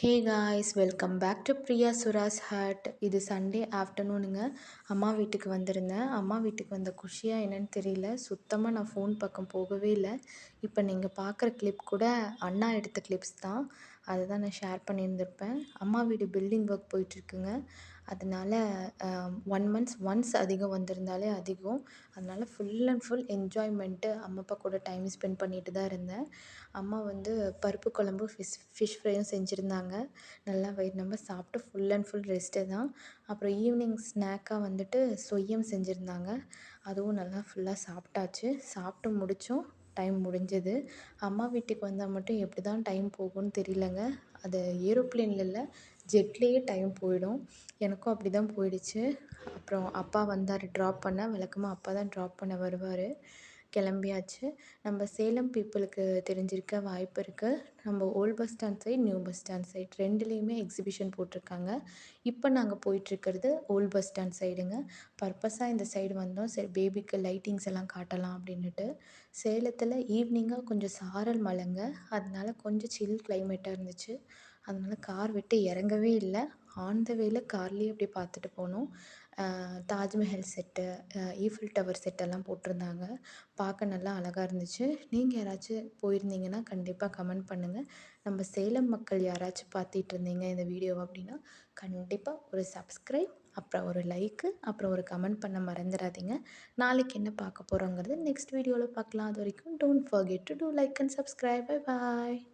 Hey guys, welcome back to Priya சுராஸ் heart. இது Sunday ஆஃப்டர்நூனுங்க. அம்மா வீட்டுக்கு வந்திருந்தேன். அம்மா வீட்டுக்கு வந்த குஷியாக என்னன்னு தெரியல, சுத்தமாக நான் ஃபோன் பக்கம் போகவே இல்லை. இப்போ நீங்கள் பார்க்குற கிளிப் கூட அண்ணா எடுத்த கிளிப்ஸ் தான். அதை தான் நான் ஷேர் பண்ணியிருந்திருப்பேன். அம்மா வீடு பில்டிங் ஒர்க் போயிட்டுருக்குங்க. அதனால் 1 மந்த்ஸ் ஒன்ஸ் அதிகம் வந்திருந்தாலே அதிகம். அதனால் ஃபுல் அண்ட் ஃபுல் என்ஜாய்மெண்ட்டு அம்மா அப்பா கூட டைம் ஸ்பெண்ட் பண்ணிட்டு தான் இருந்தேன். அம்மா வந்து பருப்பு குழம்பு ஃபிஷ் ஃப்ரையும் செஞ்சுருந்தாங்க. நல்லா வயிறு நம்ப சாப்பிட்டு ஃபுல் அண்ட் ஃபுல் ரெஸ்ட்டு தான். அப்புறம் ஈவினிங் ஸ்நாக்காக வந்துட்டு சொய்யம் செஞ்சுருந்தாங்க. அதுவும் நல்லா ஃபுல்லாக சாப்பிட்டாச்சு. சாப்பிட்டு முடித்தோம். டைம் முடிஞ்சது. அம்மா வீட்டுக்கு வந்தால் மட்டும் எப்படி தான் டைம் போகும்னு தெரியலங்க. அது ஏரோப்ளேனில் இல்லை, ஜெட்லேயே டைம் போயிடும். எனக்கும் அப்படி தான் போயிடுச்சு. அப்புறம் அப்பா வந்தார் ட்ராப் பண்ண. வழக்கமாக அப்பா தான் ட்ராப் பண்ண வருவார். கிளம்பியாச்சு. நம்ம சேலம் பீப்புளுக்கு தெரிஞ்சிருக்க வாய்ப்பு இருக்குது. நம்ம old bus stand side, new bus stand side ரெண்டுலேயுமே எக்ஸிபிஷன் போட்டிருக்காங்க. இப்போ நாங்கள் போயிட்டுருக்கிறது ஓல்ட் பஸ் ஸ்டாண்ட் சைடுங்க. பர்பஸாக இந்த சைடு வந்தோம், சரி பேபிக்கு லைட்டிங்ஸ் எல்லாம் காட்டலாம் அப்படின்னுட்டு. சேலத்தில் ஈவினிங்காக கொஞ்சம் சாரல் மழைங்க. அதனால கொஞ்சம் சில் கிளைமேட்டாக இருந்துச்சு. அதனால கார் விட்டு இறங்கவே இல்லை. ஆன் த வேல கார்லேயே அப்படி பார்த்துட்டு போனோம். தாஜ்மஹல் செட்டு, ஈஃபில் டவர் செட்டெல்லாம் போட்டிருந்தாங்க. பார்க்க நல்லா அழகாக இருந்துச்சு. நீங்கள் யாராச்சும் போயிருந்தீங்கன்னா கண்டிப்பாக கமெண்ட் பண்ணுங்கள். நம்ம சேலம் மக்கள் யாராச்சும் பார்த்துட்டு இருந்தீங்க இந்த வீடியோவை அப்படின்னா கண்டிப்பாக ஒரு சப்ஸ்கிரைப், அப்புறம் ஒரு லைக்கு, அப்புறம் ஒரு கமெண்ட் பண்ண மறந்துடாதீங்க. நாளைக்கு என்ன பார்க்க போகிறோங்கிறது நெக்ஸ்ட் வீடியோவில் பார்க்கலாம். அது வரைக்கும் don't forget to do like and subscribe. Bye bye.